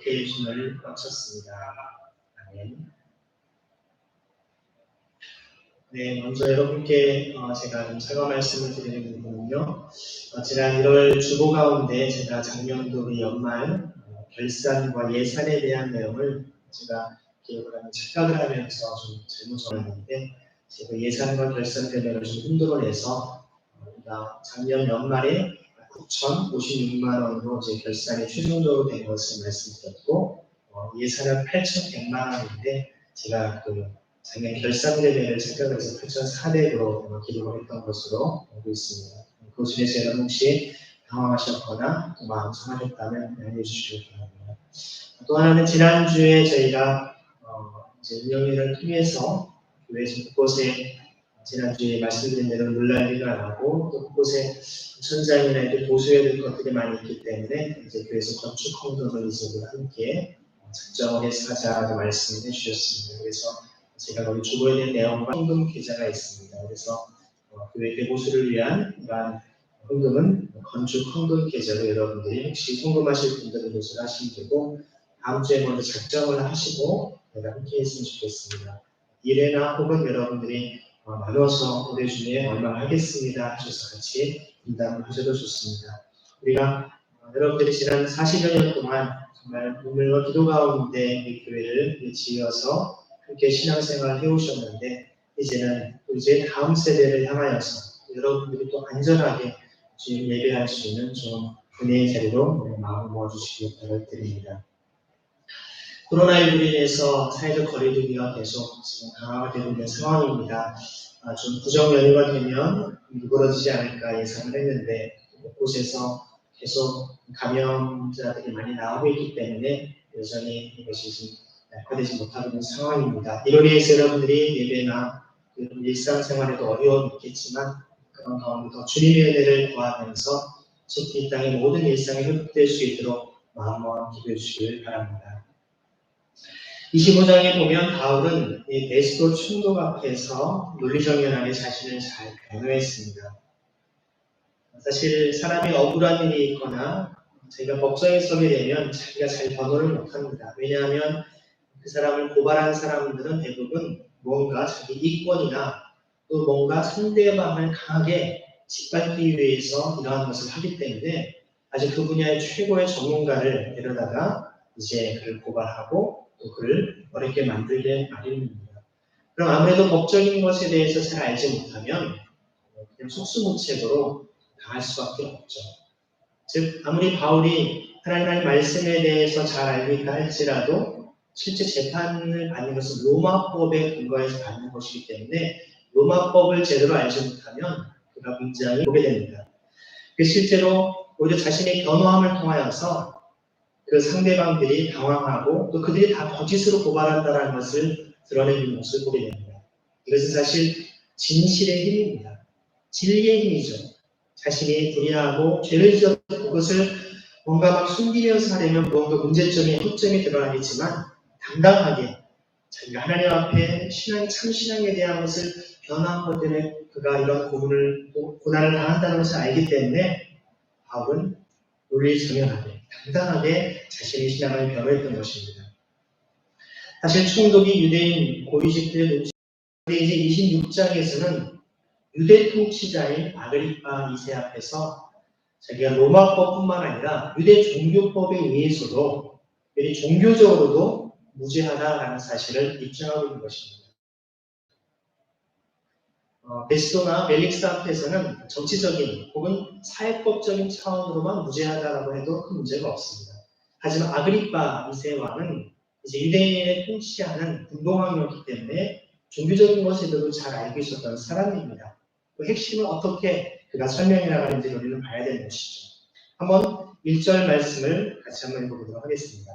그의 손을 뻗쳤습니다. 아멘. 네, 먼저 여러분께 제가 좀 사과 말씀을 드리는 부분은요. 지난 1월 주보 가운데 제가 작년도 우리 연말 결산과 예산에 대한 내용을 제가 기억을 하면 착각을 하면서 좀 잘못 적었는데 제가 예산과 결산 대면을 좀 흔들어내서 우리가 작년 연말에 9,056만 원으로 이제 결산이 최종적으로 된 것을 말씀드렸고 예산은 8,100만 원인데 제가 작년 결산 대면을 착각해서 8,400으로 기록을 했던 것으로 알고 있습니다. 그것에 대해서 여러분 혹시 당황하셨거나 또 마음 상하셨다면 양해해 주시기 바랍니다. 또 하나는 지난주에 저희가 이제 운영회를 통해서 교회 곳곳에 지난주에 말씀드린 대로 물난리가 나고 또 그곳에 천장이나 이렇게 보수해야 될 것들이 많이 있기 때문에 이제 교회에서 건축 헌금을 이제 함께 작정을 해서 하자고 말씀을 해주셨습니다. 그래서 제가 거기 주보에 대한 내용과 헌금 계좌가 있습니다. 그래서 교회 대보수를 위한 이러한 헌금은 건축 헌금 계좌로 여러분들이 혹시 헌금하실 분들은 이것을 하시면 되고 다음 주에 먼저 작정을 하시고 내가 함께 했으면 좋겠습니다. 1회나 혹은 여러분들이 나눠서 올해 중에 얼마 하겠습니다 하셔서 같이 분담을 하셔도 좋습니다. 우리가 여러분들이 지난 40여 년 동안 정말 눈물과 기도 가운데 이 교회를 지어서 함께 신앙생활을 해오셨는데 이제는 이제 다음 세대를 향하여서 여러분들이 또 안전하게 주님 예배할 수 있는 좀 은혜의 자리로 마음을 모아주시기 바랍니다. 코로나19로 인해서 사회적 거리두기가 계속 지금 강화가 되고 있는 상황입니다. 좀 부정 연휴가 되면 누그러지지 않을까 예상을 했는데 곳곳에서 계속 감염자들이 많이 나오고 있기 때문에 여전히 이것이 좀 약화되지 못하고 있는 상황입니다. 이로 인해서 여러분들이 예배나 일상생활에도 어려움이 있겠지만 그런 가운데 더 주님의 은혜를 구하면서 특히 이 땅의 모든 일상이 회복될 수 있도록 마음과 기도해 주시길 바랍니다. 25장에 보면 바울은 이 베스도 총독 앞에서 논리정연하게 자신을 잘 변호했습니다. 사실 사람이 억울한 일이 있거나 자기가 법정에 서게 되면 자기가 잘 변호를 못합니다. 왜냐하면 그 사람을 고발한 사람들은 대부분 뭔가 자기 이권이나 또 뭔가 상대방을 강하게 짓밟기 위해서 이러한 것을 하기 때문에 아직 그 분야의 최고의 전문가를 데려다가 이제 그를 고발하고 또 그를 어렵게 만들게 마련입니다. 그럼 아무래도 법적인 것에 대해서 잘 알지 못하면 그냥 속수무책으로 당할 수밖에 없죠. 즉 아무리 바울이 하나님의 말씀에 대해서 잘 알고 있다 할지라도 실제 재판을 받는 것은 로마법에 근거해서 받는 것이기 때문에 로마법을 제대로 알지 못하면 그가 문제를 보게 됩니다. 실제로 오히려 자신의 변호함을 통하여서 그 상대방들이 당황하고 또 그들이 다 거짓으로 고발한다는 것을 드러내는 모습을 보게 됩니다. 이것은 사실 진실의 힘입니다. 진리의 힘이죠. 자신이 불의하고 죄를 지었고 그것을 뭔가 막 숨기면서 하려면 무언가 문제점이 허점이 드러나겠지만 당당하게 자기가 하나님 앞에 참 신앙에 대한 것을 변화한 것 때문에 그가 이런 고난을 당한다는 것을 알기 때문에 바울은 논리정연하게 당당하게 자신의 신앙을 변호했던 것입니다. 사실 총독이 유대인 고위직들의 눈치 이제 26장에서는 유대 통치자인 아그리파 2세 앞에서 자기가 로마법뿐만 아니라 유대 종교법에 의해서도 종교적으로도 무죄하다라는 사실을 입증하고 있는 것입니다. 베스도나 멜릭스 앞에서는 정치적인 혹은 사회법적인 차원으로만 무죄하다라고 해도 큰 문제가 없습니다. 하지만 아그리파 2세 왕은 이제 유대인을 통치하는 군동왕이었기 때문에 종교적인 것에도 잘 알고 있었던 사람입니다. 그 핵심을 어떻게 그가 설명해 나가는지 우리는 봐야 되는 것이죠. 한번 1절 말씀을 같이 한번 읽어보도록 하겠습니다.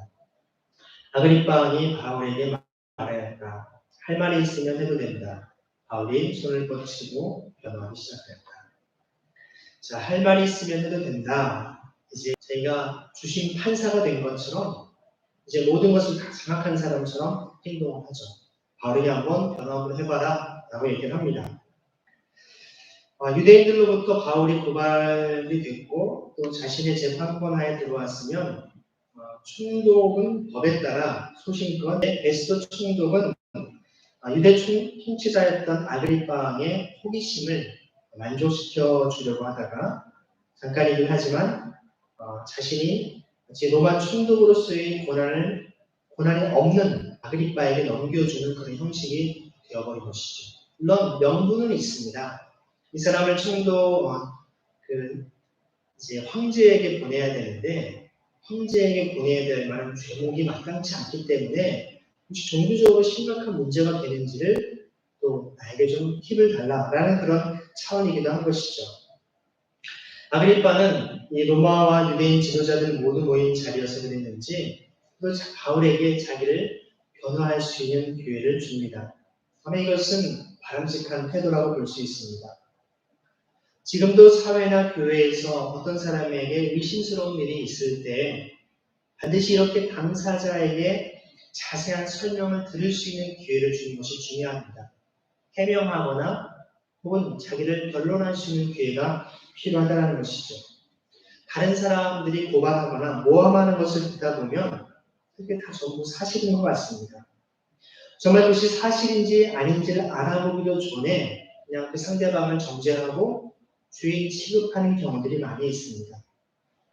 아그리파 왕이 바울에게 말하였다. 할 말이 있으면 해도 된다. 바울이 손을 뻗치고 변호하기 시작하였다. 자, 할 말이 있으면 해도 된다. 이제 저희가 주신 판사가 된 것처럼 이제 모든 것을 다 장악한 사람처럼 행동을 하죠. 바울에게 한번 변호 한번 해봐라 라고 얘기를 합니다. 유대인들로부터 바울이 고발이 됐고 또 자신의 재판권 하에 들어왔으면 총독은 법에 따라 소신껏 베스도 총독은 유대 통치자였던 아그리파 왕의 호기심을 만족시켜 주려고 하다가 잠깐이긴 하지만 자신이 로마 총독으로서의 고난이 없는 아그리파에게 넘겨주는 그런 형식이 되어버린 것이죠. 물론 명분은 있습니다. 이 사람을 총독 이제 황제에게 보내야 되는데 황제에게 보내야 될 만한 죄목이 마땅치 않기 때문에 혹시 종교적으로 심각한 문제가 되는지를 또 나에게 좀 팁을 달라라는 그런 차원이기도 한 것이죠. 아그리파는 이 로마와 유대인 지도자들 모두 모인 자리여서 그랬는지 또 바울에게 자기를 변호할 수 있는 기회를 줍니다. 아마 이것은 바람직한 태도라고 볼 수 있습니다. 지금도 사회나 교회에서 어떤 사람에게 의심스러운 일이 있을 때 반드시 이렇게 당사자에게 자세한 설명을 들을 수 있는 기회를 주는 것이 중요합니다. 해명하거나 혹은 자기를 변론할 수 있는 기회가 필요하다는 것이죠. 다른 사람들이 고발하거나 모함하는 것을 듣다 보면 그게 다 전부 사실인 것 같습니다. 정말 그것이 사실인지 아닌지를 알아보기도 전에 그냥 그 상대방을 정죄하고 주인 취급하는 경우들이 많이 있습니다.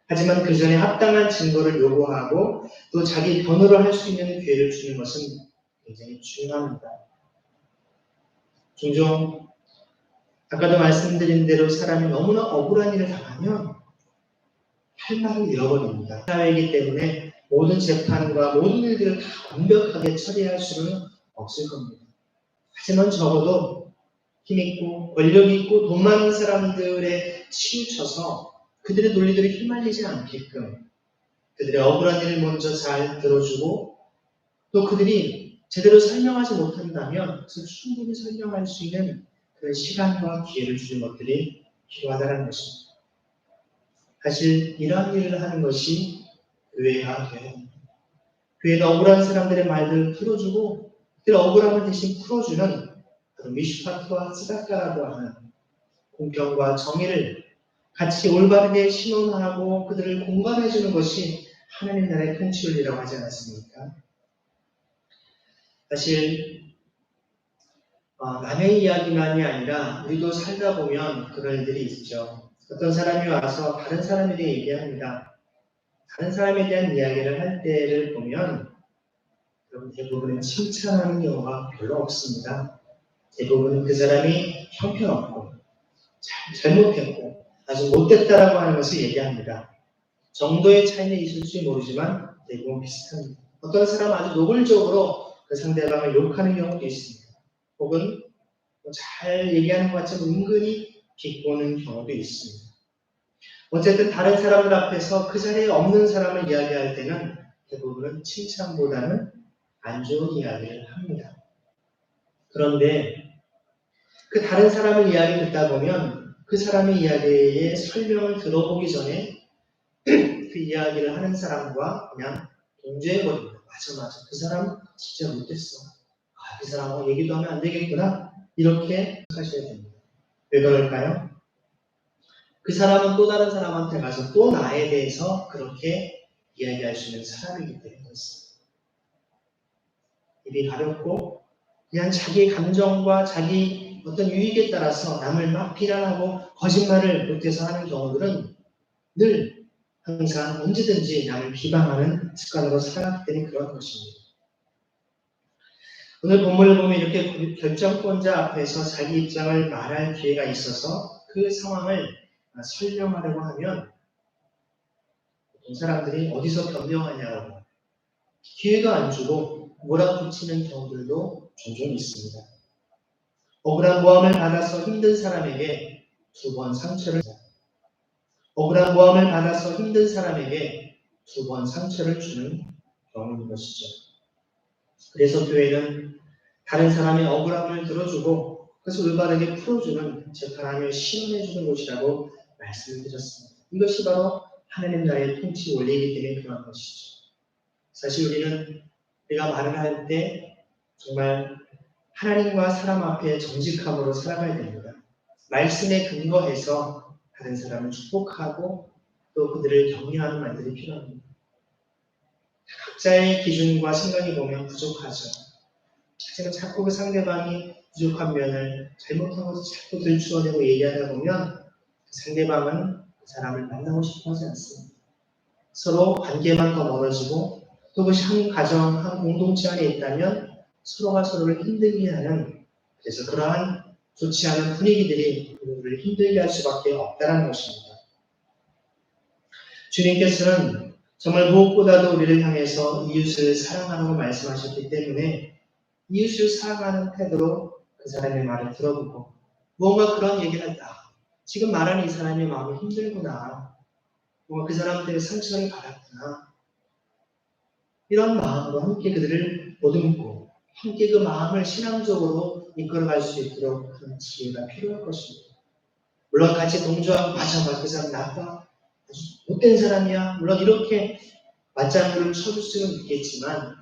하지만 그 전에 합당한 증거를 요구하고 또 자기 변호를 할 수 있는 기회를 주는 것은 굉장히 중요합니다. 종종 아까도 말씀드린 대로 사람이 너무나 억울한 일을 당하면 할 말을 잃어버립니다. 사회이기 때문에 모든 재판과 모든 일들을 다 완벽하게 처리할 수는 없을 겁니다. 하지만 적어도 힘있고 권력있고 돈 많은 사람들에 치우쳐서 그들의 논리들이 휘말리지 않게끔 그들의 억울한 일을 먼저 잘 들어주고 또 그들이 제대로 설명하지 못한다면 그것을 충분히 설명할 수 있는 그런 시간과 기회를 주는 것들이 필요하다는 것입니다. 사실 이러한 일을 하는 것이 교회가 되어야 합니다. 교회는 억울한 사람들의 말들을 들어주고 그들의 억울함을 대신 풀어주는 그런 미슈파트와 스다카라고 하는 공평과 정의를 같이 올바르게 신원하고 그들을 공감해주는 것이 하나님 나라의 통치율이라고 하지 않았습니까? 사실 남의 이야기만이 아니라 우리도 살다 보면 그런 일들이 있죠. 어떤 사람이 와서 다른 사람에 대해 얘기합니다. 다른 사람에 대한 이야기를 할 때를 보면 대부분은 칭찬하는 경우가 별로 없습니다. 대부분은 그 사람이 형편없고 잘못했고 아주 못됐다라고 하는 것을 얘기합니다. 정도의 차이는 있을지 모르지만 대부분 비슷합니다. 어떤 사람은 아주 노골적으로 그 상대방을 욕하는 경우도 있습니다. 혹은 잘 얘기하는 것 같지만 은근히 비꼬는 경우도 있습니다. 어쨌든 다른 사람들 앞에서 그 자리에 없는 사람을 이야기할 때는 대부분은 칭찬보다는 안 좋은 이야기를 합니다. 그런데 그 다른 사람의 이야기 듣다 보면 그 사람의 이야기의 설명을 들어보기 전에 그 이야기를 하는 사람과 그냥 동조해버립니다. 맞아. 그 사람 진짜 못됐어. 그 사람하고 얘기도 하면 안 되겠구나. 이렇게 하셔야 됩니다. 왜 그럴까요? 그 사람은 또 다른 사람한테 가서 또 나에 대해서 그렇게 이야기할 수 있는 사람이기 때문에 그렇습니다. 입이 가렵고 그냥 자기 감정과 자기 어떤 유익에 따라서 남을 막 비난하고 거짓말을 못해서 하는 경우들은 늘 항상 언제든지 남을 비방하는 습관으로 살아왔기 때문에 그런 것입니다. 오늘 본문을 보면 이렇게 결정권자 앞에서 자기 입장을 말할 기회가 있어서 그 상황을 설명하려고 하면 어떤 사람들이 어디서 변명하냐고 기회도 안 주고 몰아붙이는 경우들도 종종 있습니다. 억울한 모함을 받아서 힘든 사람에게 2번 상처를 억울한 모함을 받아서 힘든 사람에게 2번 상처를 주는 경우인 것이죠. 그래서 교회는 다른 사람의 억울함을 들어주고 그것을 올바르게 풀어주는 재판하며 신원해주는 곳이라고 말씀을 드렸습니다. 이것이 바로 하나님 나라의 통치 원리이기 때문에 그런 것이죠. 사실 우리가 말을 할 때 정말 하나님과 사람 앞에 정직함으로 살아가야 됩니다. 말씀에 근거해서 다른 사람을 축복하고 또 그들을 격려하는 말들이 필요합니다. 각자의 기준과 생각이 보면 부족하죠. 하지만 자꾸 그 상대방이 부족한 면을 잘못한 것을 자꾸 들추어내고 얘기하다 보면 그 상대방은 그 사람을 만나고 싶어 하지 않습니다. 서로 관계만 더 멀어지고 또 그것이 한 가정, 한 공동체 안에 있다면 서로가 서로를 힘들게 하는, 그래서 그러한 좋지 않은 분위기들이 우리를 힘들게 할 수밖에 없다는 것입니다. 주님께서는 정말 무엇보다도 우리를 향해서 이웃을 사랑하라고 말씀하셨기 때문에 이웃을 사랑하는 태도로 그 사람의 말을 들어보고 무언가 그런 얘기를 한다. 지금 말하는 이 사람의 마음이 힘들구나. 뭔가 그 사람 때문에 상처를 받았구나. 이런 마음으로 함께 그들을 보듬고 함께 그 마음을 신앙적으로 이끌어갈 수 있도록 그런 지혜가 필요할 것입니다. 물론 같이 동조하고 맞아, 그 사람 나빠, 아주 못된 사람이야. 물론 이렇게 맞장구를 쳐줄 수는 있겠지만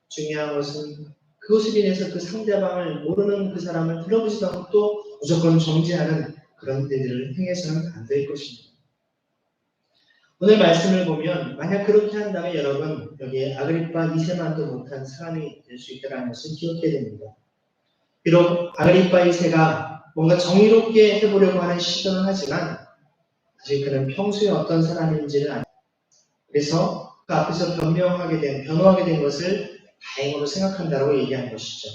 중요한 것은 그것을 인해서 그 상대방을 모르는 그 사람을 들어보지도 않고 또 무조건 정죄하는 그런 일들을 행해서는 안 될 것입니다. 오늘 말씀을 보면 만약 그렇게 한다면 여러분 여기에 아그리파 2세만도 못한 사람이 될 수 있다는 것을 기억해야 됩니다. 비록 아그리파 2세가 뭔가 정의롭게 해보려고 하는 시도는 하지만 사실 그는 평소에 어떤 사람인지를 아니, 그래서 그 앞에서 변호하게 된 것을 다행으로 생각한다고 얘기한 것이죠.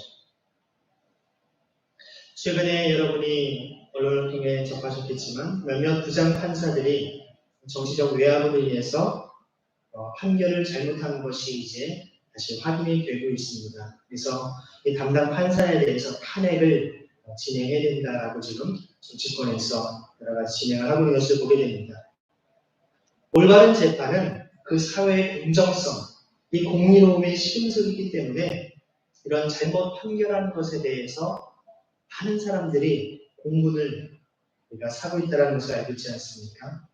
최근에 여러분이 언론을 통해 접하셨겠지만 몇몇 부장 판사들이 정치적 외압으로 인해서 판결을 잘못한 것이 이제 다시 확인이 되고 있습니다. 그래서 이 담당 판사에 대해서 탄핵을 진행해야 된다라고 지금 정치권에서 여러 가지 진행을 하고 있는 것을 보게 됩니다. 올바른 재판은 그 사회의 공정성, 이 공의로움의 시금석이기 때문에 이런 잘못 판결한 것에 대해서 많은 사람들이 공분을 우리가 사고 있다는 것을 알고 있지 않습니까?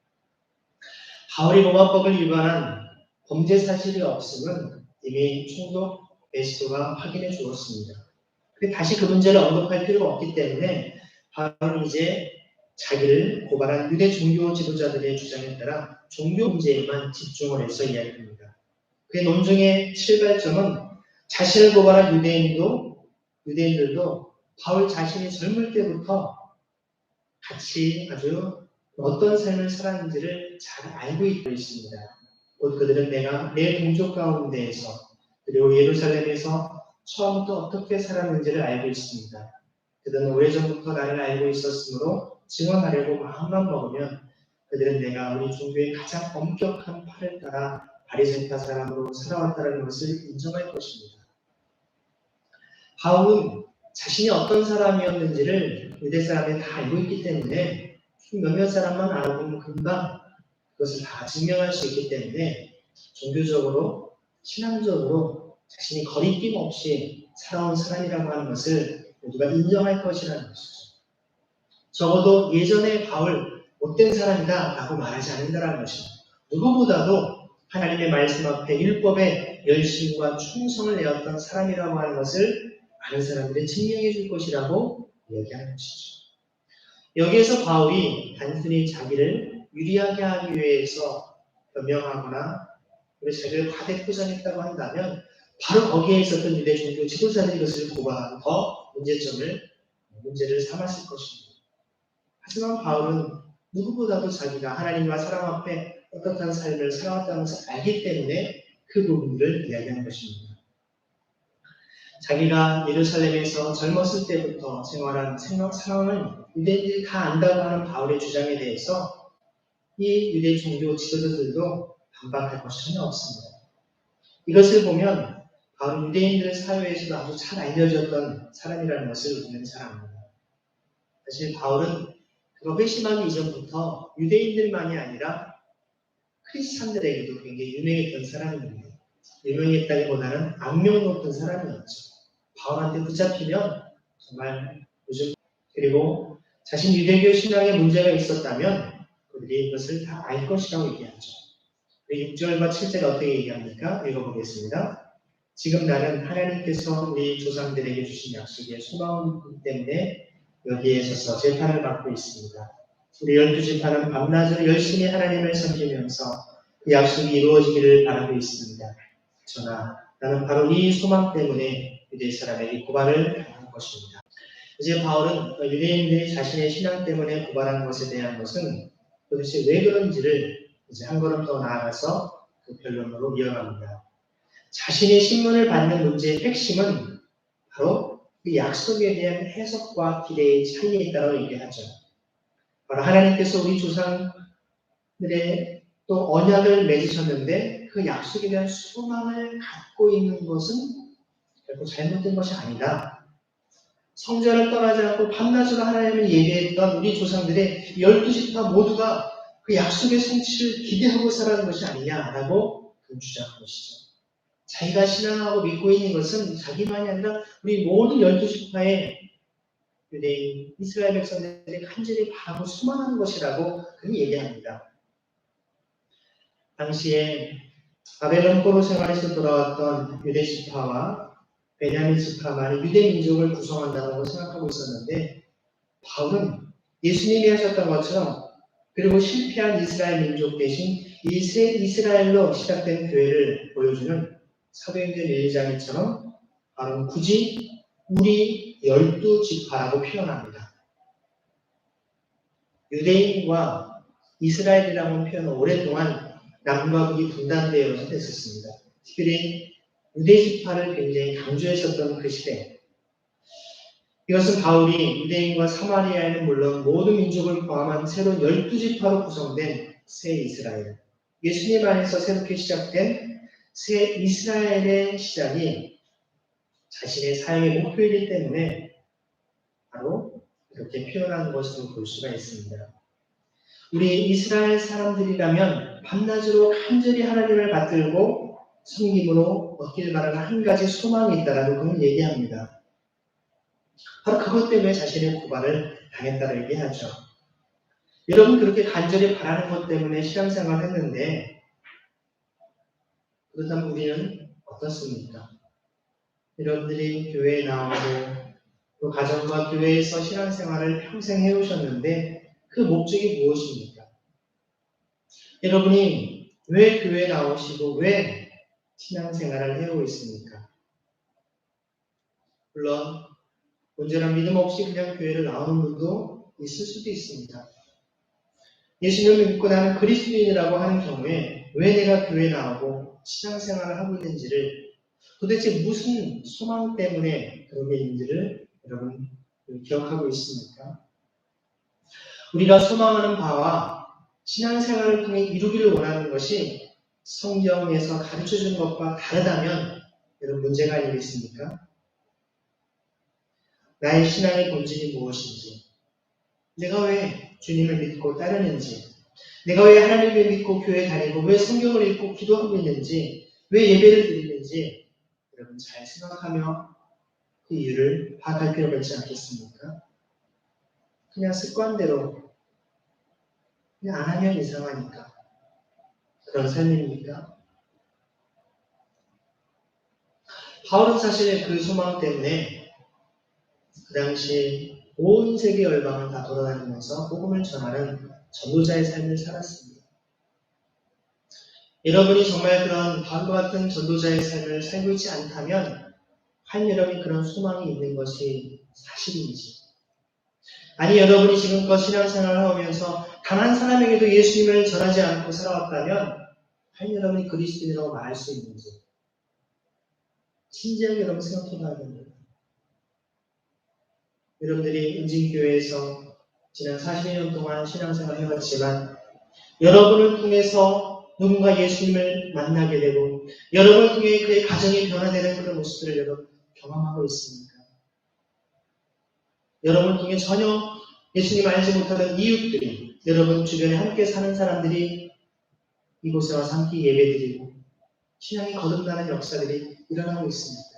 바울이 로마법을 위반한 범죄 사실이 없음은 이미 총독 베스토가 확인해 주었습니다. 다시 그 문제를 언급할 필요가 없기 때문에 바울은 이제 자기를 고발한 유대 종교 지도자들의 주장에 따라 종교 문제에만 집중을 해서 이야기합니다. 그의 논증의 실발점은 자신을 고발한 유대인들도 바울 자신이 젊을 때부터 같이 아주 어떤 삶을 살았는지를 잘 알고 있습니다. 곧 그들은 내 동족 가운데에서 그리고 예루살렘에서 처음부터 어떻게 살았는지를 알고 있습니다. 그들은 오래전부터 나를 알고 있었으므로 증언하려고 마음만 먹으면 그들은 내가 우리 종교의 가장 엄격한 팔을 따라 바리새파 사람으로 살아왔다는 것을 인정할 것입니다. 바울은 자신이 어떤 사람이었는지를 유대 사람이 다 알고 있기 때문에 몇몇 사람만 알아보면 금방 그것을 다 증명할 수 있기 때문에 종교적으로, 신앙적으로 자신이 거리낌 없이 살아온 사람이라고 하는 것을 모두가 인정할 것이라는 것이죠. 적어도 예전에 바울 못된 사람이다 라고 말하지 않는다는 것입니다. 누구보다도 하나님의 말씀 앞에 율법의 열심과 충성을 내었던 사람이라고 하는 것을 많은 사람들이 증명해 줄 것이라고 얘기하는 것이죠. 여기에서 바울이 단순히 자기를 유리하게 하기 위해서 변명하거나 자기를 과대 포장했다고 한다면 바로 거기에 있었던 유대 종교 지도자들이 이것을 고발하고 더 문제를 삼았을 것입니다. 하지만 바울은 누구보다도 자기가 하나님과 사람 앞에 어떻게 삶을 살아왔다는 것을 알기 때문에 그 부분들을 이야기하는 것입니다. 자기가 예루살렘에서 젊었을 때부터 생활한 상황을 유대인들이 다 안다고 하는 바울의 주장에 대해서 이 유대 종교 지도자들도 반박할 것이 전혀 없습니다. 이것을 보면 바울은 유대인들 사회에서도 아주 잘 알려졌던 사람이라는 것을 우리는 잘 압니다. 사실 바울은 그가 회심하기 이전부터 유대인들만이 아니라 크리스찬들에게도 굉장히 유명했던 사람입니다. 유명했다기보다는 악명 높은 사람이었죠. 바울한테 붙잡히면 정말 요즘, 그리고 자신 유대교 신앙에 문제가 있었다면 그들이 이것을 다 알 것이라고 얘기하죠. 6절과 7절 어떻게 얘기합니까? 읽어보겠습니다. 지금 나는 하나님께서 우리 조상들에게 주신 약속의 소망이기 때문에 여기에 서서 재판을 받고 있습니다. 우리 12지파는 밤낮으로 열심히 하나님을 섬기면서 그 약속이 이루어지기를 바라고 있습니다. 저나 나는 바로 이 소망 때문에 유대 사람에게 고발을 당한 것입니다. 이제 바울은 유대인들이 자신의 신앙 때문에 고발한 것에 대한 것은 도대체 왜 그런지를 이제 한 걸음 더 나아가서 그 변론으로 이어갑니다. 자신의 신문을 받는 문제의 핵심은 바로 그 약속에 대한 해석과 기대의 차이에 있다고 얘기하죠. 바로 하나님께서 우리 조상들의 또 언약을 맺으셨는데 그 약속에 대한 소망을 갖고 있는 것은 결코 잘못된 것이 아니다. 성전을 떠나지 않고 밤낮으로 하나님을 예배했던 우리 조상들의 12지파 모두가 그 약속의 성취를 기대하고 살아가는 것이 아니냐라고 주장한 것이죠. 자기가 신앙하고 믿고 있는 것은 자기만이 아니라 우리 모든 12지파의 유대인, 이스라엘 백성들이 간절히 바라고 소망하는 것이라고 그는 얘기합니다. 당시에 바벨론 포로 생활에서 돌아왔던 유대 지파와 베냐민 지파만이 유대 민족을 구성한다고 생각하고 있었는데 바울은 예수님이 하셨던 것처럼 그리고 실패한 이스라엘 민족 대신 이스라엘로 시작된 교회를 보여주는 사도행전 1장처럼 바로 굳이 우리 12지파라고 표현합니다. 유대인과 이스라엘이라는 표현은 오랫동안 남과 북이 분단되어서 됐었습니다. 특별히 유대지파를 굉장히 강조했었던 그 시대. 이것은 바울이 유대인과 사마리아에는 물론 모든 민족을 포함한 새로운 12지파로 구성된 새 이스라엘, 예수님 안에서 새롭게 시작된 새 이스라엘의 시작이 자신의 사역의 목표이기 때문에 바로 이렇게 표현한 것으로 볼 수가 있습니다. 우리 이스라엘 사람들이라면 밤낮으로 간절히 하나님을 받들고 섬김으로 얻길 바라는 한 가지 소망이 있다라고 그는 얘기합니다. 바로 그것 때문에 자신의 고발을 당했다고 얘기하죠. 여러분 그렇게 간절히 바라는 것 때문에 신앙생활을 했는데 그렇다면 우리는 어떻습니까? 여러분들이 교회에 나오고 또 가정과 교회에서 신앙생활을 평생 해오셨는데 그 목적이 무엇입니까? 여러분이 왜 교회에 나오시고 왜 신앙생활을 해오고 있습니까? 물론 온전한 믿음 없이 그냥 교회를 나오는 분도 있을 수도 있습니다. 예수님을 믿고 나는 그리스도인이라고 하는 경우에 왜 내가 교회에 나오고 신앙생활을 하고 있는지를 도대체 무슨 소망 때문에 그러게 있는지를 여러분 기억하고 있습니까? 우리가 소망하는 바와 신앙생활을 통해 이루기를 원하는 것이 성경에서 가르쳐주는 것과 다르다면 여러분 문제가 아니겠습니까? 나의 신앙의 본질이 무엇인지, 내가 왜 주님을 믿고 따르는지, 내가 왜 하나님을 믿고 교회 다니고 왜 성경을 읽고 기도하고 있는지, 왜 예배를 드리는지 여러분 잘 생각하며 그 이유를 파악할 필요가 있지 않겠습니까? 그냥 습관대로 그냥 안 하면 이상하니까 그런 삶입니까? 바울은 사실 그 소망 때문에 그 당시 온 세계 열방을 다 돌아다니면서 복음을 전하는 전도자의 삶을 살았습니다. 여러분이 정말 그런 바울과 같은 전도자의 삶을 살고 있지 않다면 과연 여러분이 그런 소망이 있는 것이 사실인지, 아니 여러분이 지금껏 신앙생활을 하면서 단 한 사람에게도 예수님을 전하지 않고 살아왔다면 과연 여러분이 그리스도인이라고 말할 수 있는지 진지하게 여러분 생각해 봐야 됩니다. 여러분들이 은진교회에서 지난 40년 동안 신앙생활을 해봤지만 여러분을 통해서 누군가 예수님을 만나게 되고 여러분을 통해 그의 가정이 변화되는 그런 모습들을 여러분 경험하고 있습니까? 여러분을 통해 전혀 예수님 알지 못하는 이웃들이, 여러분 주변에 함께 사는 사람들이 이곳에 와서 함께 예배드리고 신앙이 거듭나는 역사들이 일어나고 있습니다.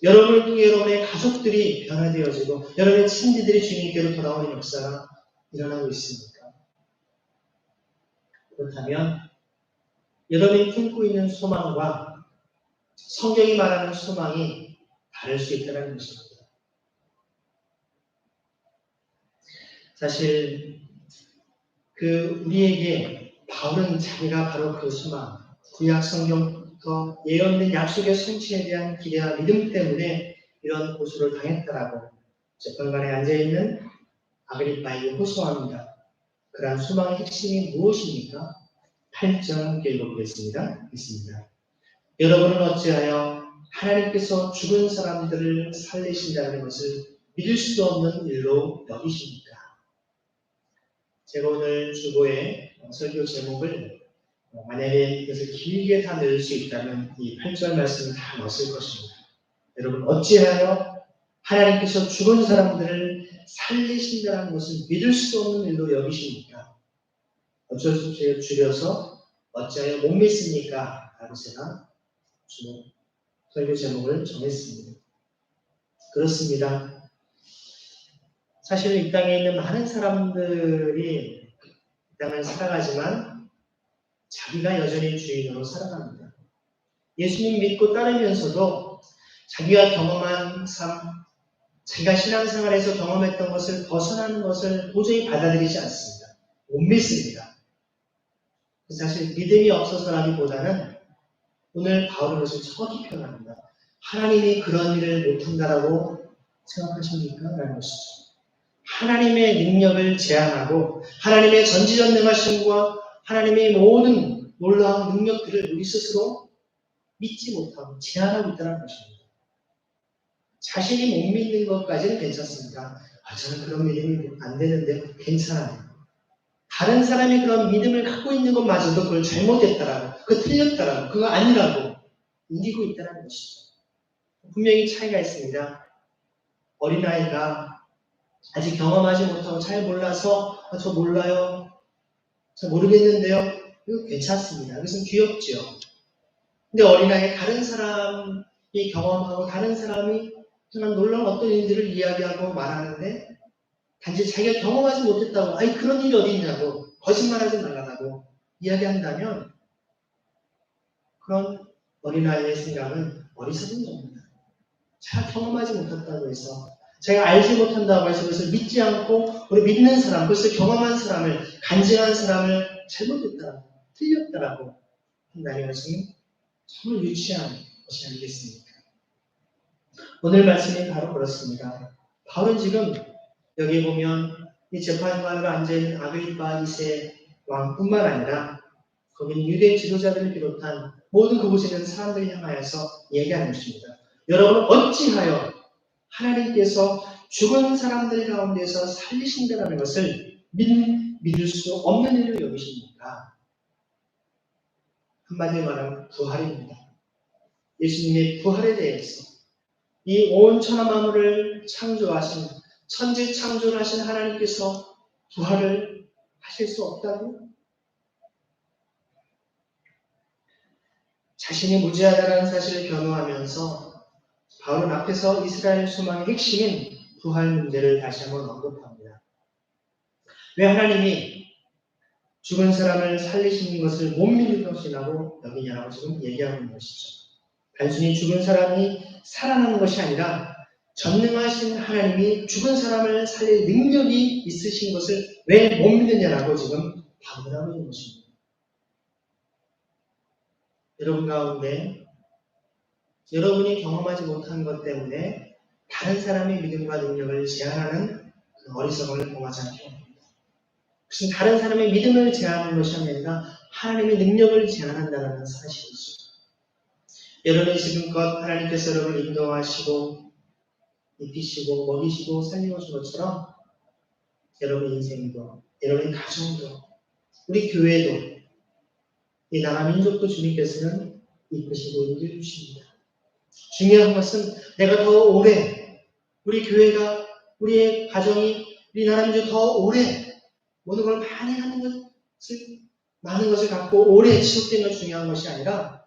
여러분을 통해 여러분의 가족들이 변화되어지고 여러분의 친지들이 주님께로 돌아오는 역사가 일어나고 있습니까? 그렇다면 여러분이 품고 있는 소망과 성경이 말하는 소망이 다를 수 있다는 것입니다. 사실 우리에게 바울은 자기가 바로 그 소망, 구약 성경 부터 예언된 약속의 성취에 대한 기대와 믿음 때문에 이런 고소를 당했다라고 재판관에 앉아있는 아그리빠에게 호소합니다. 그러한 소망의 핵심이 무엇입니까? 8절 함께 읽어보겠습니다. 있습니다. 여러분은 어찌하여 하나님께서 죽은 사람들을 살리신다는 것을 믿을 수 없는 일로 여기십니까? 제가 오늘 주보의 설교 제목을 만약에 이것을 길게 다 넣을 수 있다면 이 8절 말씀을 다 넣었을 것입니다. 여러분 어찌하여 하나님께서 죽은 사람들을 살리신다는 것을 믿을 수 없는 일로 여기십니까? 어쩔 수 없이 줄여서 어찌하여 못 믿습니까? 라고 제가 설교 제목을 정했습니다. 그렇습니다. 사실 이 땅에 있는 많은 사람들이 이 땅을 살아가지만 자기가 여전히 주인으로 살아갑니다. 예수님 믿고 따르면서도 자기가 경험한 삶, 자기가 신앙생활에서 경험했던 것을 벗어나는 것을 도저히 받아들이지 않습니다. 못 믿습니다. 사실 믿음이 없어서라기보다는 오늘 바울은 것을 정확히 표현합니다. 하나님이 그런 일을 못한다라고 생각하십니까? 라는 것이죠. 하나님의 능력을 제한하고 하나님의 전지전능하심과 하나님의 모든 놀라운 능력들을 우리 스스로 믿지 못하고 제한하고 있다는 것입니다. 자신이 못 믿는 것까지는 괜찮습니다. 저는 그런 믿음이 안 되는데 괜찮아요. 다른 사람이 그런 믿음을 갖고 있는 것마저도 그걸 잘못했다라고, 그거 틀렸다라고, 그거 아니라고 우기고 있다는 것이죠. 분명히 차이가 있습니다. 어린아이가 아직 경험하지 못하고 잘 몰라서 저 몰라요, 저 모르겠는데요. 이거 괜찮습니다. 그것은 귀엽죠. 근데 어린아이 다른 사람이 경험하고 다른 사람이 정말 놀라운 어떤 일들을 이야기하고 말하는데 단지 자기가 경험하지 못했다고 아니 그런 일이 어디 있냐고 거짓말하지 말라고 이야기한다면 그런 어린아이의 생각은 어리석은 겁니다. 제가 경험하지 못했다고 해서 제가 알지 못한다고 해서 그것을 믿지 않고 우리 믿는 사람, 그것을 경험한 사람을 간증한 사람을 잘못했다라고 틀렸다라고 한다는 것은 정말 유치한 것이 아니겠습니까? 오늘 말씀이 바로 그렇습니다. 바울은 지금 여기 보면 이 재판관으로 앉아있는 아그리빠 2세 왕뿐만 아니라 거기 유대 지도자들을 비롯한 모든 그곳에 있는 사람들을 향하여서 얘기하는 것입니다. 여러분 어찌하여 하나님께서 죽은 사람들 가운데서 살리신다는 것을 믿을 수 없는 일을 여기십니까? 한마디로 말하면 부활입니다. 예수님의 부활에 대해서 이 온 천하 만물을 창조하신 천지 창조를 하신 하나님께서 부활을 하실 수 없다고? 자신이 무죄하다는 사실을 변호하면서 바울은 앞에서 이스라엘 소망의 핵심인 부활 문제를 다시 한번 언급합니다. 왜 하나님이 죽은 사람을 살리시는 것을 못 믿는 것이라고 여기냐고 지금 얘기하고 있는 것이죠. 단순히 죽은 사람이 살아나는 것이 아니라 전능하신 하나님이 죽은 사람을 살릴 능력이 있으신 것을 왜 못 믿느냐라고 지금 반문하고 있는 것입니다. 여러분 가운데 여러분이 경험하지 못한 것 때문에 다른 사람의 믿음과 능력을 제한하는 그 어리석음을 범하지 않게 합니다. 그것은 다른 사람의 믿음을 제한하는 것이 아니라 하나님의 능력을 제한한다는 사실이죠. 여러분이 지금껏 하나님께서 여러분을 인도하시고 입히시고 먹이시고 살려오신 것처럼 여러분 인생도 여러분의 가정도 우리 교회도 이 나라 민족도 주님께서는 이끄시고 인도해 주십니다. 중요한 것은 내가 더 오래 우리 교회가 우리의 가정이 우리 나라 민족 더 오래 모든 걸 많이 하는 것을 많은 것을 갖고 오래 지속되는 것이 중요한 것이 아니라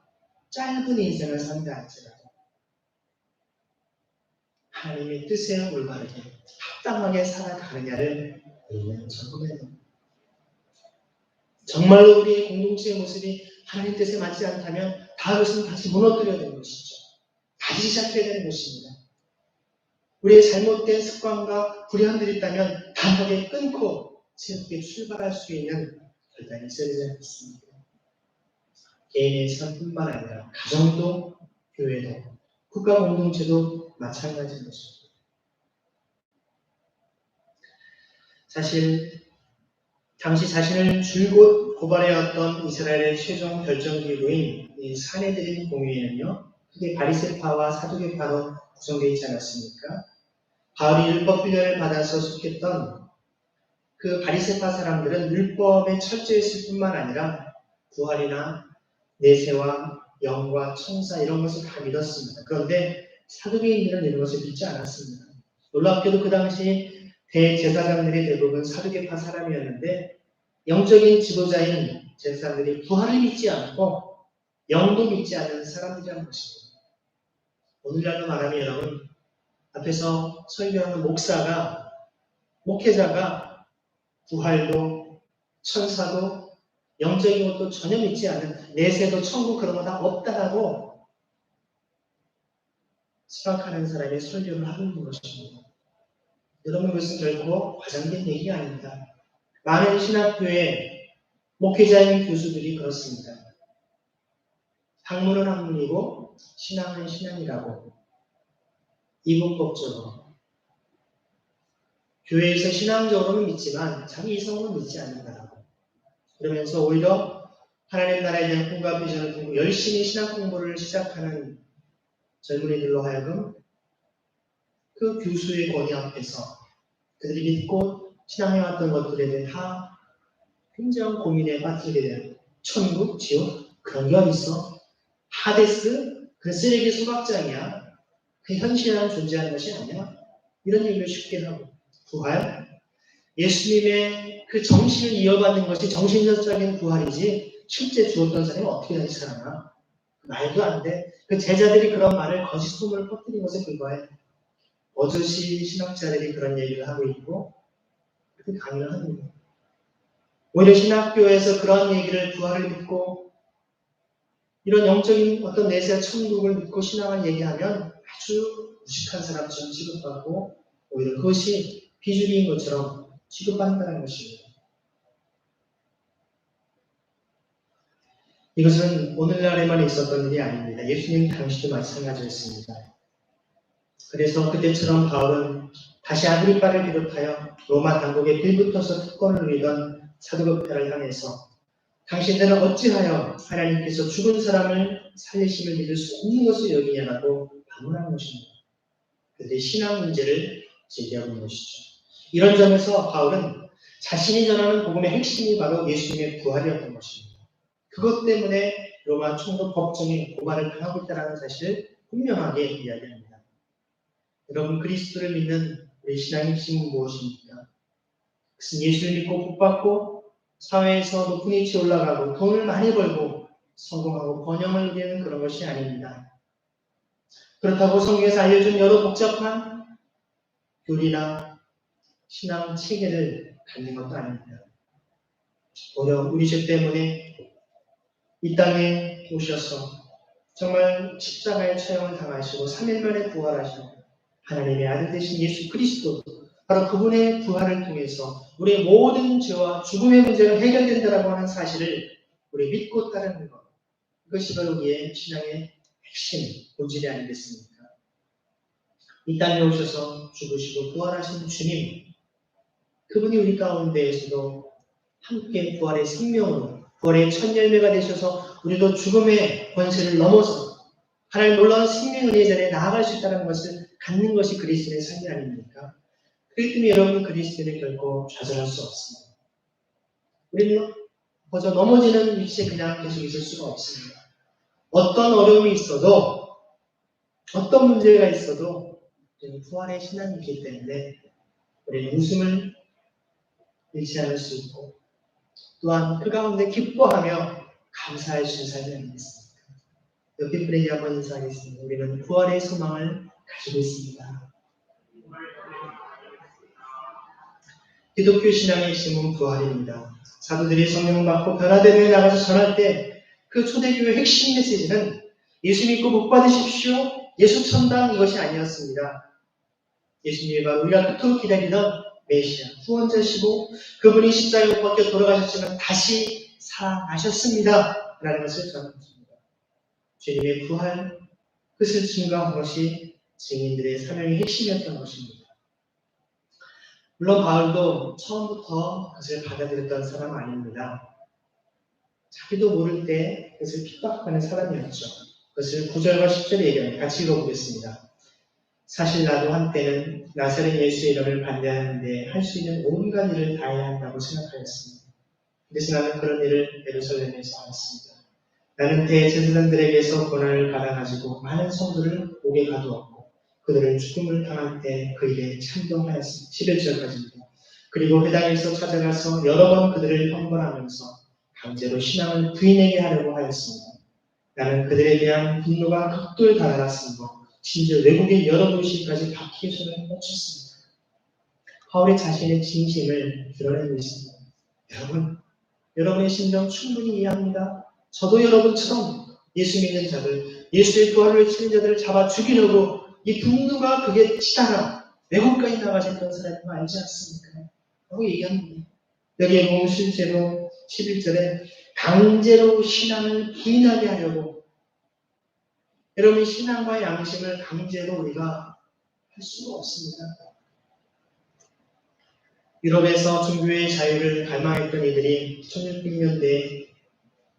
짧은 인생을 산다 할지라도 하나님의 뜻에 올바르게 합당하게 살아가느냐를 우리는 점검해야 됩니다. 정말로 우리의 공동체의 모습이 하나님 뜻에 맞지 않다면 그것은 다시 무너뜨려야 되는 것이죠. 다시 시작해야 되는 것입니다. 우리의 잘못된 습관과 불의함들이 있다면 단호하게 끊고 새롭게 출발할 수 있는 결단이 있어야 되지 않겠습니까? 개인의 삶뿐만 아니라 가정도, 교회도, 국가 공동체도 마찬가지인 것입니다. 사실 당시 자신을 줄곧 고발해왔던 이스라엘의 최종 결정기구인 이 산헤드린 공의회는요, 크게 바리새파와 사두개파로 구성되어 있지 않았습니까? 바울이 율법 훈련을 받아서 속했던 그 바리새파 사람들은 율법에 철저했을 뿐만 아니라 부활이나 내세와 영과 천사 이런 것을 다 믿었습니다. 그런데 사두개인들은 이런 것을 믿지 않았습니다. 놀랍게도 그 당시 대제사장들이 대부분 사두개파 사람이었는데 영적인 지도자인 제사장들이 부활을 믿지 않고 영도 믿지 않는 사람들이라는 것입니다. 오늘날로 말하면 여러분, 앞에서 설교하는 목회자가 부활도 천사도 영적인 것도 전혀 믿지 않는, 내세도 천국 그런 거 다 없다라고 생각하는 사람의 설교를 하고 있는 것입니다. 여러분, 그것은 결코 과장된 얘기가 아닙니다. 많은 신학교의 목회자인 교수들이 그렇습니다. 학문은 학문이고 신앙은 신앙이라고 이분법적으로 교회에서 신앙적으로는 믿지만 자기 이성은 믿지 않는다라고, 그러면서 오히려 하나님 나라에 대한 꿈과 비전을 두고 열심히 신학 공부를 시작하는 젊은이들로 하여금 그 교수의 권위 앞에서 그들이 믿고 신앙해왔던 것들에 대해 다 굉장히 고민에 빠뜨리게 돼요. 천국, 지옥, 그런 게 어딨어? 하데스? 그 쓰레기 소각장이야. 그 현실은 존재하는 것이 아니야. 이런 얘기를 쉽게 하고, 부활? 예수님의 그 정신을 이어받는 것이 정신적인 부활이지 실제 죽었던 사람이 어떻게 다시 살아나? 말도 안 돼. 그 제자들이 그런 말을 거짓 소문을 퍼뜨린 것에 불과해. 어저씨 신학자들이 그런 얘기를 하고 있고 그렇게 강의를 하는 거예요. 오히려 신학교에서 그런 얘기를, 부활을 믿고 이런 영적인 어떤 내세와 천국을 믿고 신앙을 얘기하면 아주 무식한 사람처럼 취급받고 오히려 그것이 비주류인 것처럼 취급받는다는 것입니다. 이것은 오늘날에만 있었던 일이 아닙니다. 예수님 당시도 마찬가지였습니다. 그래서 그때처럼 바울은 다시 아그리빠를 비롯하여 로마 당국에 빌붙어서 특권을 누리던 사두개파를 향해서 당신들은 어찌하여 하나님께서 죽은 사람을 살리심을 믿을 수 없는 것을 여기냐라고 반문하는 것입니다. 그들의 신앙 문제를 제기하는 것이죠. 이런 점에서 바울은 자신이 전하는 복음의 핵심이 바로 예수님의 부활이었던 것입니다. 그것 때문에 로마 총독 법정에 고발을 당하고 있다는 사실을 분명하게 이야기합니다. 여러분, 그리스도를 믿는 우리 신앙의 핵심은 무엇입니까? 그것은 예수를 믿고 복받고 사회에서 높은 위치에 올라가고 돈을 많이 벌고 성공하고 번영을 누리는 그런 것이 아닙니다. 그렇다고 성경에서 알려준 여러 복잡한 교리나 신앙 체계를 갖는 것도 아닙니다. 오히려 우리 죄 때문에 이 땅에 오셔서 정말 십자가의 처형을 당하시고 3일 만에 부활하시고 하나님의 아들 되신 예수 그리스도, 바로 그분의 부활을 통해서 우리의 모든 죄와 죽음의 문제가 해결된다라고 하는 사실을 우리 믿고 따르는 것, 그것이 바로 우리의 신앙의 핵심, 본질이 아니겠습니까? 이 땅에 오셔서 죽으시고 부활하신 주님, 그분이 우리 가운데에서도 함께 부활의 생명으로, 부활의 첫 열매가 되셔서 우리도 죽음의 권세를 넘어서 하나님 놀라운 생명의 자리에 나아갈 수 있다는 것을 갖는 것이 그리스도의 삶이 아닙니까? 그렇기 때문에 여러분, 그리스도는 결코 좌절할 수 없습니다. 우리는 거저 넘어지는 위치에 그냥 계속 있을 수가 없습니다. 어떤 어려움이 있어도, 어떤 문제가 있어도 우리는 부활의 신앙이 있기 때문에 우리는 웃음을 잃지 않을 수 있고 또한 그 가운데 기뻐하며 감사할 수 있는 삶이 아니겠습니까? 옆에 분에게 한번 인사하겠습니다. 우리는 부활의 소망을 가지고 있습니다. 기독교 신앙의 핵심은 부활입니다. 사도들이 성령을 받고 변화되며 나가서 전할 때 그 초대교회의 핵심 메시지는 예수 믿고 복 받으십시오, 예수 천당, 이것이 아니었습니다. 예수님이 바로 우리가 그토록 기다리던 메시아, 구원자시고 그분이 십자가에 못 박혀 돌아가셨지만 다시 살아나셨습니다. 있다라는 것을 저는 봅니다. 주님의 부활, 그것을 증거한 것이 증인들의 사명의 핵심이었던 것입니다. 물론 바울도 처음부터 그것을 받아들였던 사람 아닙니다. 자기도 모를 때 그것을 핍박하는 사람이었죠. 그것을 9절과 10절에 얘기합니다. 같이 읽어보겠습니다. 사실 나도 한때는 나사렛 예수의 이름을 반대하는데 할 수 있는 온갖 일을 다 해야 한다고 생각하였습니다. 그래서 나는 그런 일을 예루살렘에서 하였습니다. 나는 대제사장들에게서 권한을 받아가지고 많은 성도를 옥에 가두었고 그들을 죽음을 당할 때 그 일에 찬동하였습니다. 11절까지입니다. 그리고 회당에서 찾아가서 여러 번 그들을 형벌하면서 강제로 신앙을 부인하게 하려고 하였습니다. 나는 그들에 대한 분노가 극도에 달하였으므로 심지어 외국의 여러 도시까지 바퀴의 손을 뻗쳤습니다. 바울이 자신의 진심을 드러내고 있습니다. 여러분의 심정 충분히 이해합니다. 저도 여러분처럼 예수 믿는 자들, 예수의 부활을 외치는 자들을 잡아 죽이려고 이 분노가 그게 치다가 외국까지 나가셨던 사람인 거 알지 않습니까? 라고 얘기합니다. 여기에 보면 실제로 11절에 강제로 신앙을 부인하게 하려고, 여러분 신앙과 양심을 강제로 우리가 할 수가 없습니다. 유럽에서 종교의 자유를 갈망했던 이들이 1600년대에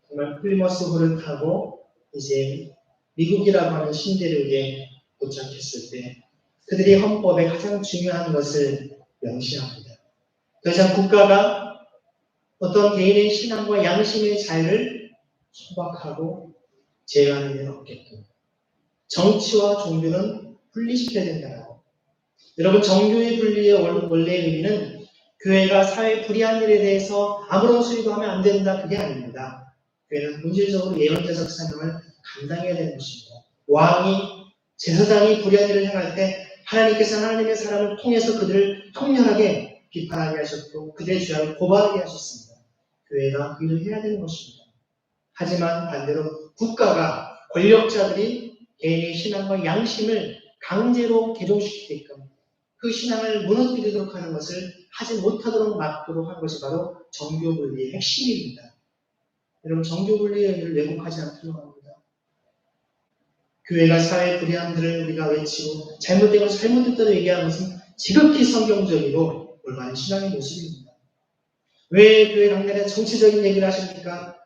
정말 플리머스호를 타고 이제 미국이라고 하는 신대륙에 도착했을 때 그들이 헌법에 가장 중요한 것을 명시합니다. 더 이상 국가가 어떤 개인의 신앙과 양심의 자유를 소박하고 제어하는 일은 없게끔 정치와 종교는 분리시켜야 된다고. 여러분 정교의 분리의 원래의 의미는 교회가 사회 불이한 일에 대해서 아무런 수위도 하면 안 된다 그게 아닙니다. 교회는 본질적으로 예언자적 사명을 감당해야 되는 것입니다. 왕이 제사장이 불의한 일을 행할 때 하나님께서 하나님의 사람을 통해서 그들을 통렬하게 비판하게 하셨고 그들의 죄악을 고발하게 하셨습니다. 교회가 그 일을 해야 되는 것입니다. 하지만 반대로 국가가 권력자들이 개인의 신앙과 양심을 강제로 개종시키게끔 그 신앙을 무너뜨리도록 하는 것을 하지 못하도록 막도록 한 것이 바로 정교분리의 핵심입니다. 여러분 정교분리의 의미를 왜곡하지 않도록 합니다. 교회가 사회 불의함들을 우리가 외치고 잘못된 것을 잘못됐다고 얘기하는 것은 지극히 성경적이고 올바른 신앙의 모습입니다. 왜 교회 강단에 정치적인 얘기를 하십니까?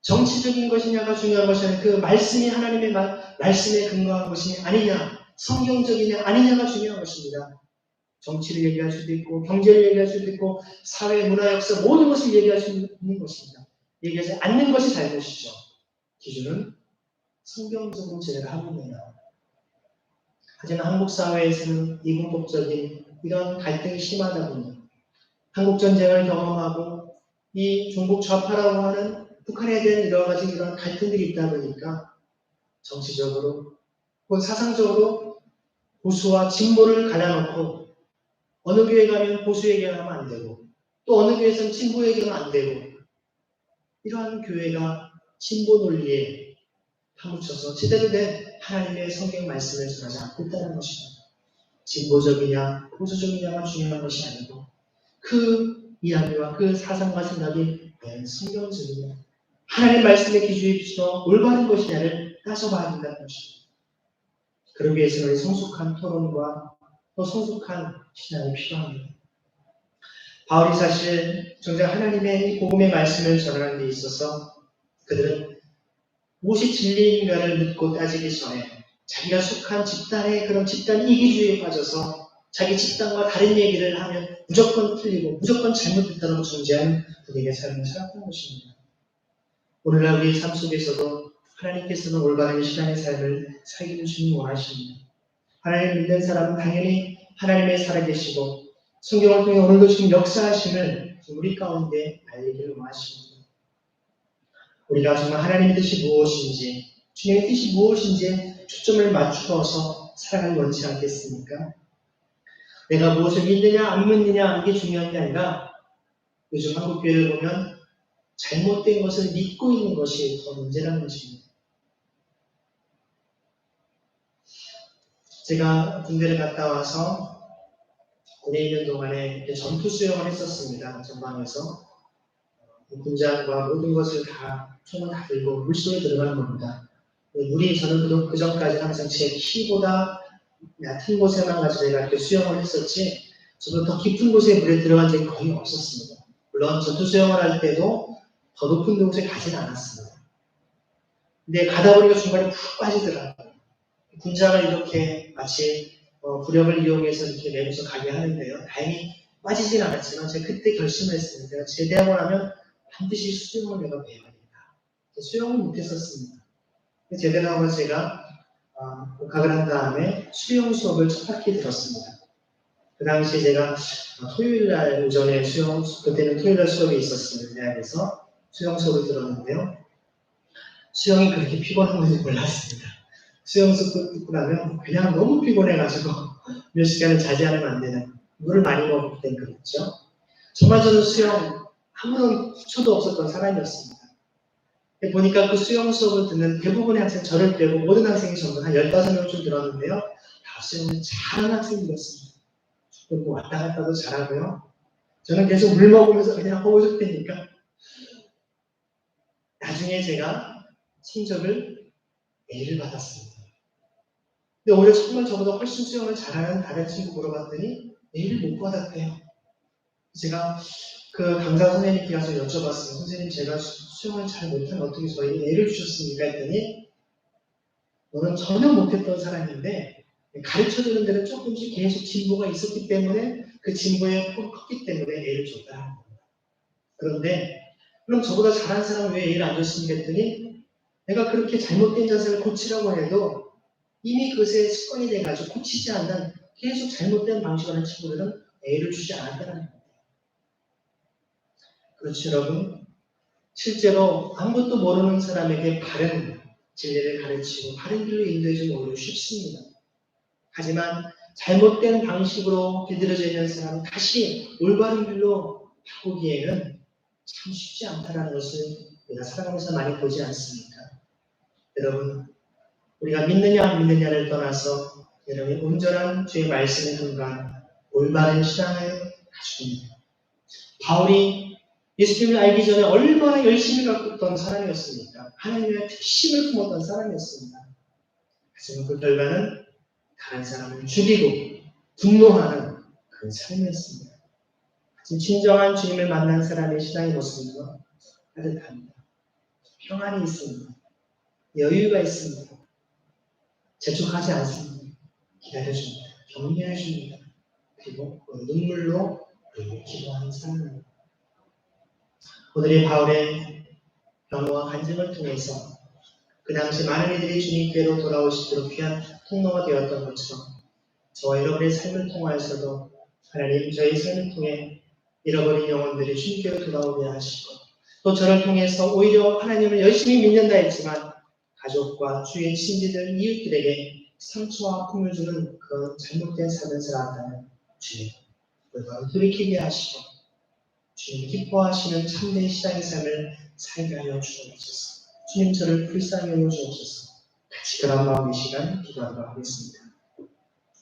정치적인 것이냐가 중요한 것이 아니라 그 말씀이 하나님의 말씀에 근거한 것이 아니냐, 성경적이냐 아니냐가 중요한 것입니다. 정치를 얘기할 수도 있고 경제를 얘기할 수도 있고 사회, 문화, 역사 모든 것을 얘기할 수 있는 것입니다. 얘기하지 않는 것이 잘못이죠. 기준은 성경적으로 제가 하고 있느냐. 하지만 한국 사회에서는 이분법적인 이런 갈등이 심하다 보니 한국 전쟁을 경험하고 이 종북 좌파라고 하는 북한에 대한 여러 가지 이런 갈등들이 있다 보니까 정치적으로 혹은 사상적으로 보수와 진보를 갈라놓고 어느 교회 가면 보수 얘기하면 안 되고 또 어느 교회에서는 진보 얘기하면 안 되고 이러한 교회가 진보 논리에 파묻혀서 제대로 된 하나님의 성경 말씀을 전하지 않고 있다는 것입니다. 진보적이냐 보수적이냐가 중요한 것이 아니고 그 이야기와 그 사상과 생각이 과연 성경적이냐 하나님의 말씀의 기준에 비추어 올바른 것이냐를 따져봐야 된다는 것입니다. 그러기 위해서는 성숙한 토론과 또 성숙한 신앙이 필요합니다. 바울이 사실 정작 하나님의 복음의 말씀을 전하는 데 있어서 그들은 무엇이 진리인가를 묻고 따지기 전에 자기가 속한 집단의 그런 집단 이기주의에 빠져서 자기 집단과 다른 얘기를 하면 무조건 틀리고 무조건 잘못됐다고 존재하는 분에게 삶을 살았던 것입니다. 오늘날 우리의 삶 속에서도 하나님께서는 올바른 신앙의 삶을 살기를 주님 원하십니다. 하나님 믿는 사람은 당연히 하나님의 살아계시고 성경을 통해 오늘도 지금 역사하심을 우리 가운데 알리기를 원하십니다. 우리가 정말 하나님의 뜻이 무엇인지 주님의 뜻이 무엇인지에 초점을 맞추어서 살아가기 원치 않겠습니까? 내가 무엇을 믿느냐 안 믿느냐 이게 중요한 게 아니라 요즘 한국 교회를 보면 잘못된 것을 믿고 있는 것이 더 문제라는 것입니다. 제가 군대를 갔다 와서 군에 있는 동안에 전투 수영을 했었습니다. 전방에서 군장과 모든 것을 다 총을 다 들고 물속에 들어가는 겁니다. 물이 저는 그 전까지 항상 제 키보다 얕은 곳에만 가서 제가 이렇게 수영을 했었지, 저도 더 깊은 곳에 물에 들어간 적이 거의 없었습니다. 물론 전투 수영을 할 때도 더 높은 곳에 가진 않았습니다. 근데 가다 보니까 중간에 푹 빠지더라고요. 군장을 이렇게 마치 부력을 이용해서 이렇게 내면서 가게 하는데요. 다행히 빠지진 않았지만 제가 그때 결심을 했습니다. 제가 제대하고 나면 반드시 수영을 내가 배워야겠다. 수영을 못했었습니다. 제대하고 제가 복학을 한 다음에 수영 수업을 첫 학기 들었습니다. 그 당시에 제가 토요일날 오전에 그때는 토요일날 수업이 있었습니다. 대학에서 수영 수업을 들었는데요. 수영이 그렇게 피곤한 건지 몰랐습니다. 수영 수업 듣고 나면 그냥 너무 피곤해가지고 몇 시간을 자지 않으면 안 되는, 물을 많이 먹을 땐 그랬죠. 정말 저는 수영 아무런 부처도 없었던 사람이었습니다. 보니까 그 수영 수업을 듣는 대부분의 학생, 저를 빼고 모든 학생이 전부 한 15명쯤 들었는데요. 다 수영을 잘하는 학생들이었습니다. 뭐 왔다 갔다도 잘하고요. 저는 계속 물 먹으면서 그냥 허우적대니까 나중에 제가 성적을 A를 받았습니다. 근데 오히려 정말 저보다 훨씬 수영을 잘하는 다른 친구 물어봤더니 A를 못 받았대요. 제가 그 강사 선생님께 가서 여쭤봤어요. 선생님, 제가 수영을 잘 못하면 어떻게 저에게 A를 주셨습니까? 했더니 너는 전혀 못했던 사람인데 가르쳐주는 데는 조금씩 계속 진보가 있었기 때문에 그 진보에 컸기 때문에 A를 줬다. 그런데 그럼 저보다 잘한 사람은 왜 A를 안 줬습니까? 했더니 내가 그렇게 잘못된 자세를 고치라고 해도 이미 그것에 습관이 돼가지고 고치지 않는 계속 잘못된 방식을 하는 친구들은 A를 주지 않았다는 겁니다. 그렇죠, 여러분? 실제로 아무것도 모르는 사람에게 바른 진리를 가르치고 바른 길로 인도해주면 오히려 쉽습니다. 하지만 잘못된 방식으로 길들여져 있는 사람은 다시 올바른 길로 바꾸기에는 참 쉽지 않다는 것을 우리가 살아가면서 많이 보지 않습니까? 여러분, 우리가 믿느냐 안 믿느냐를 떠나서 여러분이 온전한 주의 말씀의 순간 올바른 신앙을 가지고 바울이 예수님을 알기 전에 얼마나 열심히 갖고 있던 사람이었습니까? 하나님의 특심을 품었던 사람이었습니다. 하지만 그 결과는 다른 사람을 죽이고 분노하는 그런 삶이었습니다. 하지만 진정한 주님을 만난 사람의 신앙의 모습은 따뜻합니다. 평안이 있습니다. 여유가 있습니다. 재촉하지 않습니다. 기다려줍니다. 격려해줍니다. 그리고 눈물로 기도하는 사람입니다. 오늘의 바울의 변호와 간증을 통해서 그 당시 많은 이들이 주님께로 돌아오시도록 귀한 통로가 되었던 것처럼 저와 여러분의 삶을 통하여서도 하나님 저의 삶을 통해 잃어버린 영혼들이 주님께로 돌아오게 하시고 또 저를 통해서 오히려 하나님을 열심히 믿는다 했지만 가족과 주위의 친지들, 이웃들에게 상처와 아픔을 주는 그런 잘못된 삶을 살아간다는 주님, 그걸 돌이키게 하시고 주님 기뻐하시는 참된 신앙의 삶을 살게 하여 주옵소서. 주님 저를 불쌍히 여겨 주옵소서. 같이 그런 마음 이 시간 기도하도록 하겠습니다.